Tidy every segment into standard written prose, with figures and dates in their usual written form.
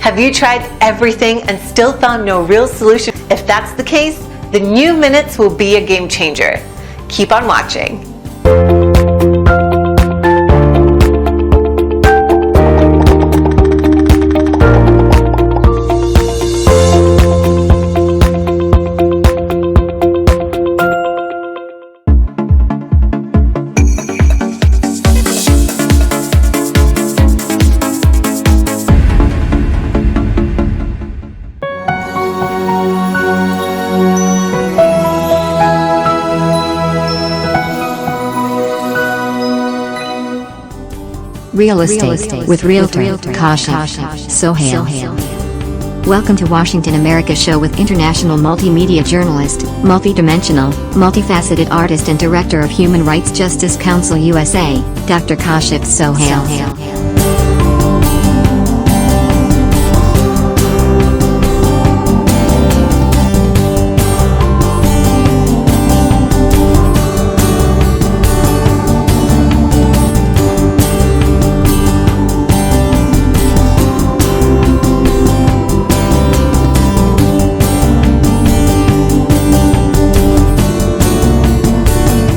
Have you tried everything and still found no real solution? If that's the case, the new minutes will be a game changer. Keep on watching. Real estate with realtor Kashif Sohail. Welcome to Washington America Show with international multimedia journalist, multidimensional, multifaceted artist and director of Human Rights Justice Council USA, Dr. Kashif Sohail.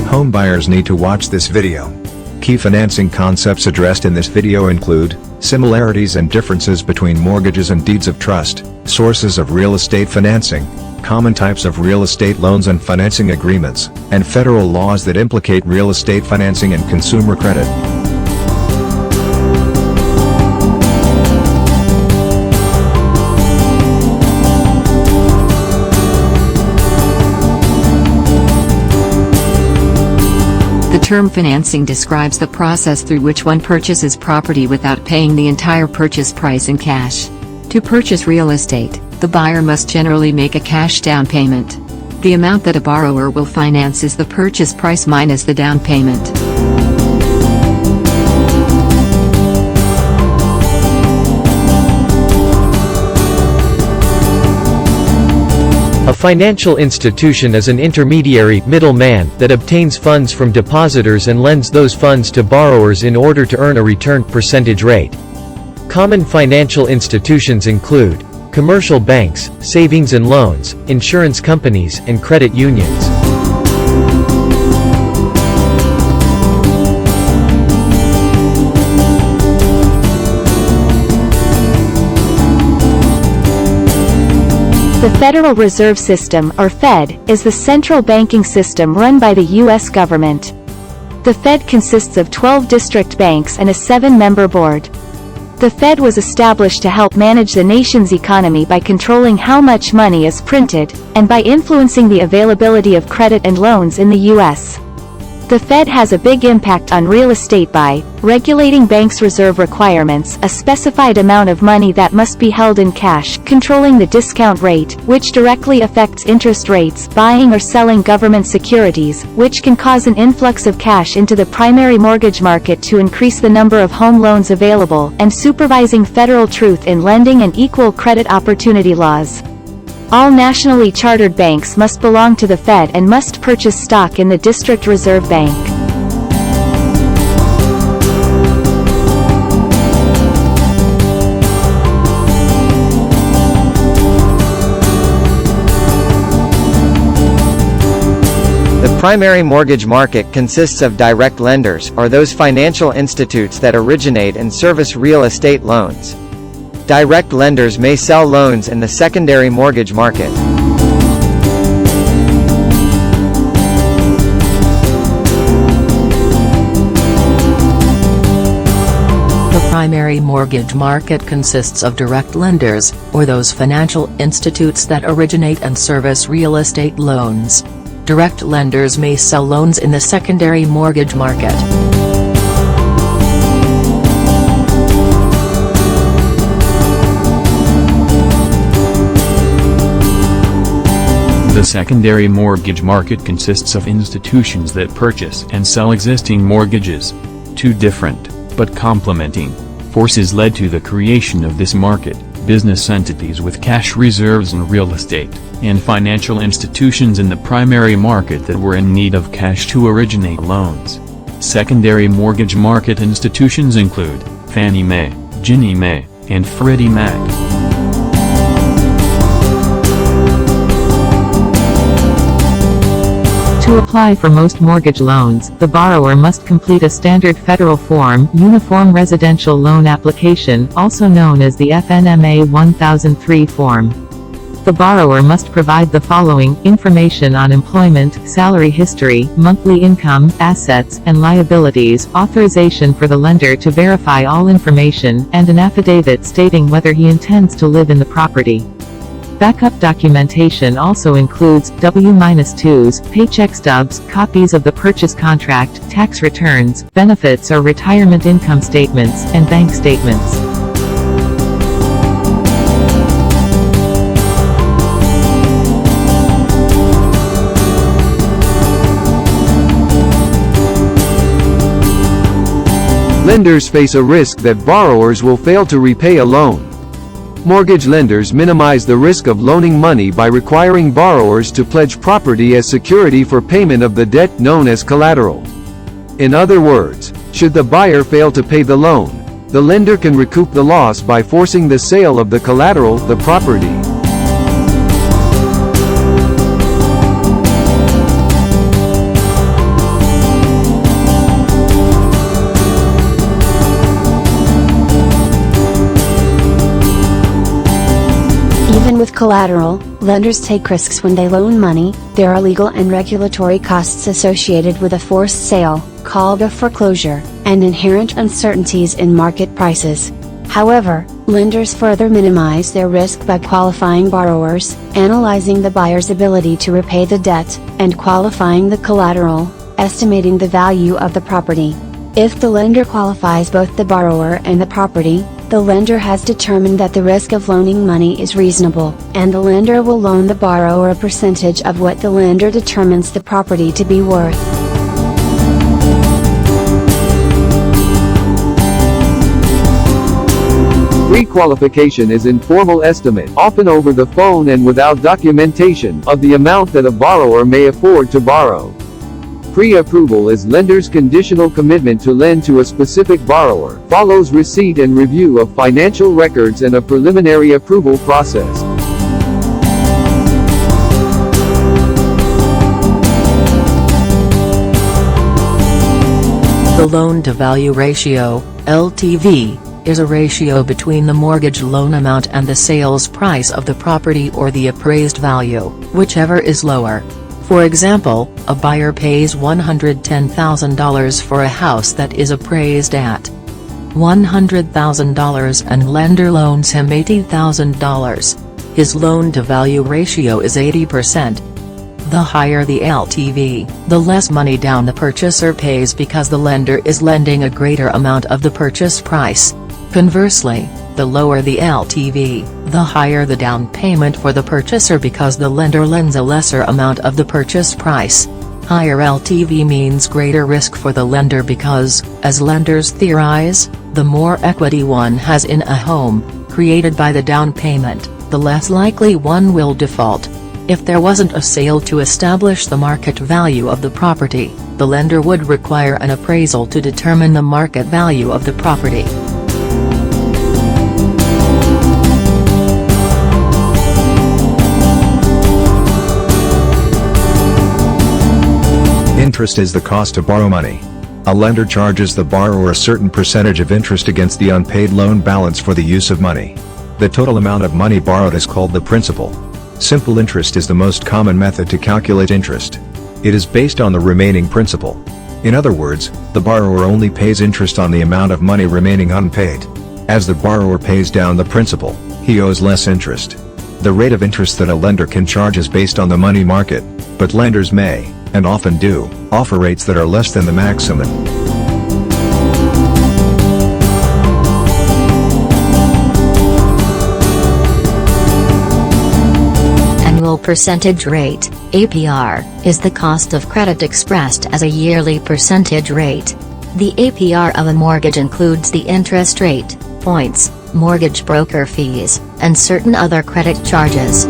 Home buyers need to watch this video. Key financing concepts addressed in this video include similarities and differences between mortgages and deeds of trust, sources of real estate financing, common types of real estate loans and financing agreements, and federal laws that implicate real estate financing and consumer credit. The term financing describes the process through which one purchases property without paying the entire purchase price in cash. To purchase real estate, the buyer must generally make a cash down payment. The amount that a borrower will finance is the purchase price minus the down payment. A financial institution is an intermediary middleman that obtains funds from depositors and lends those funds to borrowers in order to earn a return percentage rate. Common financial institutions include commercial banks, savings and loans, insurance companies, and credit unions. The Federal Reserve System, or Fed, is the central banking system run by the U.S. government. The Fed consists of 12 district banks and a 7-member board. The Fed was established to help manage the nation's economy by controlling how much money is printed, and by influencing the availability of credit and loans in the U.S. The Fed has a big impact on real estate by regulating banks' reserve requirements, a specified amount of money that must be held in cash, controlling the discount rate, which directly affects interest rates, buying or selling government securities, which can cause an influx of cash into the primary mortgage market to increase the number of home loans available, and supervising federal truth in lending and equal credit opportunity laws. All nationally chartered banks must belong to the Fed and must purchase stock in the District Reserve Bank. The primary mortgage market consists of direct lenders, or those financial institutes that originate and service real estate loans. Direct lenders may sell loans in the secondary mortgage market. The primary mortgage market consists of direct lenders, or those financial institutes that originate and service real estate loans. Direct lenders may sell loans in the secondary mortgage market. The secondary mortgage market consists of institutions that purchase and sell existing mortgages. Two different, but complementing, forces led to the creation of this market: business entities with cash reserves and real estate, and financial institutions in the primary market that were in need of cash to originate loans. Secondary mortgage market institutions include Fannie Mae, Ginnie Mae, and Freddie Mac. To apply for most mortgage loans, the borrower must complete a standard federal form, Uniform Residential Loan Application, also known as the FNMA 1003 form. The borrower must provide the following: information on employment, salary history, monthly income, assets, and liabilities, authorization for the lender to verify all information, and an affidavit stating whether he intends to live in the property. Backup documentation also includes W-2s, paycheck stubs, copies of the purchase contract, tax returns, benefits or retirement income statements, and bank statements. Lenders face a risk that borrowers will fail to repay a loan. Mortgage lenders minimize the risk of loaning money by requiring borrowers to pledge property as security for payment of the debt, known as collateral. In other words, should the buyer fail to pay the loan, the lender can recoup the loss by forcing the sale of the collateral, the property. Even with collateral, lenders take risks when they loan money. There are legal and regulatory costs associated with a forced sale, called a foreclosure, and inherent uncertainties in market prices. However, lenders further minimize their risk by qualifying borrowers, analyzing the buyer's ability to repay the debt, and qualifying the collateral, estimating the value of the property. If the lender qualifies both the borrower and the property, the lender has determined that the risk of loaning money is reasonable, and the lender will loan the borrower a percentage of what the lender determines the property to be worth. Pre-qualification is informal estimate, often over the phone and without documentation, of the amount that a borrower may afford to borrow. Pre-approval is lender's conditional commitment to lend to a specific borrower, follows receipt and review of financial records and a preliminary approval process. The loan-to-value ratio, LTV, is a ratio between the mortgage loan amount and the sales price of the property or the appraised value, whichever is lower. For example, a buyer pays $110,000 for a house that is appraised at $100,000 and lender loans him $80,000. His loan-to-value ratio is 80%. The higher the LTV, the less money down the purchaser pays because the lender is lending a greater amount of the purchase price. Conversely, the lower the LTV, the higher the down payment for the purchaser because the lender lends a lesser amount of the purchase price. Higher LTV means greater risk for the lender because, as lenders theorize, the more equity one has in a home, created by the down payment, the less likely one will default. If there wasn't a sale to establish the market value of the property, the lender would require an appraisal to determine the market value of the property. Interest is the cost to borrow money. A lender charges the borrower a certain percentage of interest against the unpaid loan balance for the use of money. The total amount of money borrowed is called the principal. Simple interest is the most common method to calculate interest. It is based on the remaining principal. In other words, the borrower only pays interest on the amount of money remaining unpaid. As the borrower pays down the principal, he owes less interest. The rate of interest that a lender can charge is based on the money market, but lenders may, and often do, offer rates that are less than the maximum. Annual percentage rate, APR, is the cost of credit expressed as a yearly percentage rate. The APR of a mortgage includes the interest rate, points, mortgage broker fees, and certain other credit charges.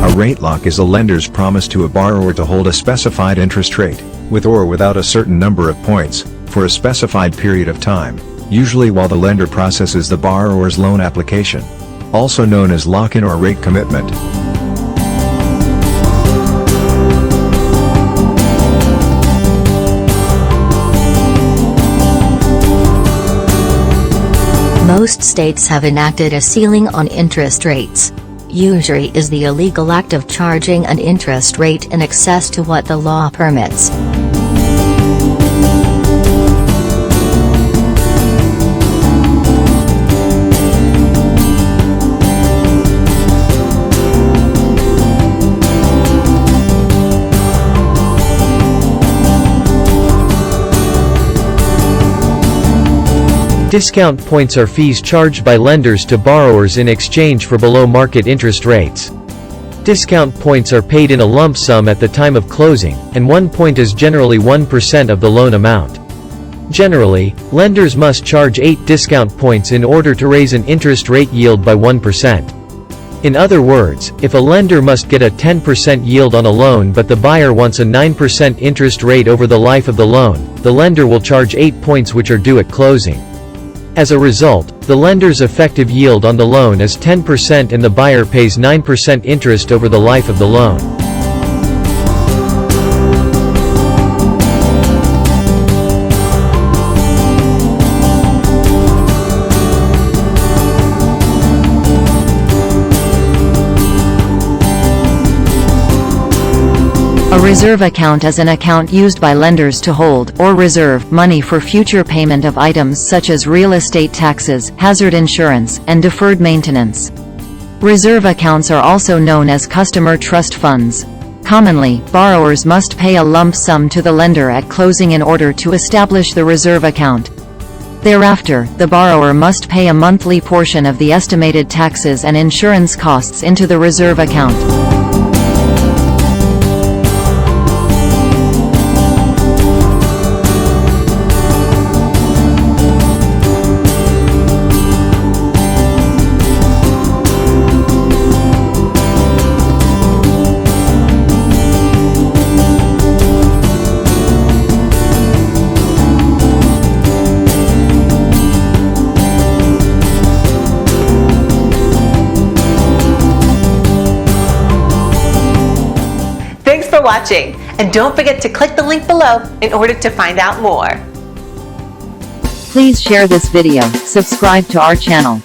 A rate lock is a lender's promise to a borrower to hold a specified interest rate, with or without a certain number of points, for a specified period of time. usually while the lender processes the borrower's loan application, also known as lock-in or rate commitment. Most states have enacted a ceiling on interest rates. Usury is the illegal act of charging an interest rate in excess to what the law permits. Discount points are fees charged by lenders to borrowers in exchange for below-market interest rates. Discount points are paid in a lump sum at the time of closing, and 1 point is generally 1% of the loan amount. Generally, lenders must charge 8 discount points in order to raise an interest rate yield by 1%. In other words, if a lender must get a 10% yield on a loan but the buyer wants a 9% interest rate over the life of the loan, the lender will charge 8 points which are due at closing. As a result, the lender's effective yield on the loan is 10% and the buyer pays 9% interest over the life of the loan. A reserve account is an account used by lenders to hold or reserve money for future payment of items such as real estate taxes, hazard insurance, and deferred maintenance. Reserve accounts are also known as customer trust funds. Commonly, borrowers must pay a lump sum to the lender at closing in order to establish the reserve account. Thereafter, the borrower must pay a monthly portion of the estimated taxes and insurance costs into the reserve account. Thanks for watching, and don't forget to click the link below in order to find out more. Please share this video, subscribe to our channel.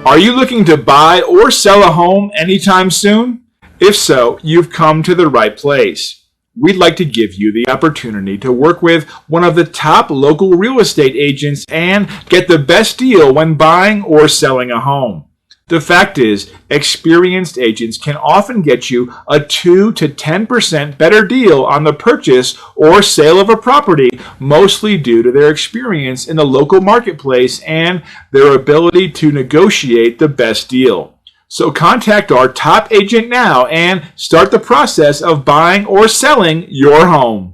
Are you looking to buy or sell a home anytime soon? If so, you've come to the right place. We'd like to give you the opportunity to work with one of the top local real estate agents and get the best deal when buying or selling a home. The fact is, experienced agents can often get you a 2 to 10% better deal on the purchase or sale of a property, mostly due to their experience in the local marketplace and their ability to negotiate the best deal. So contact our top agent now and start the process of buying or selling your home.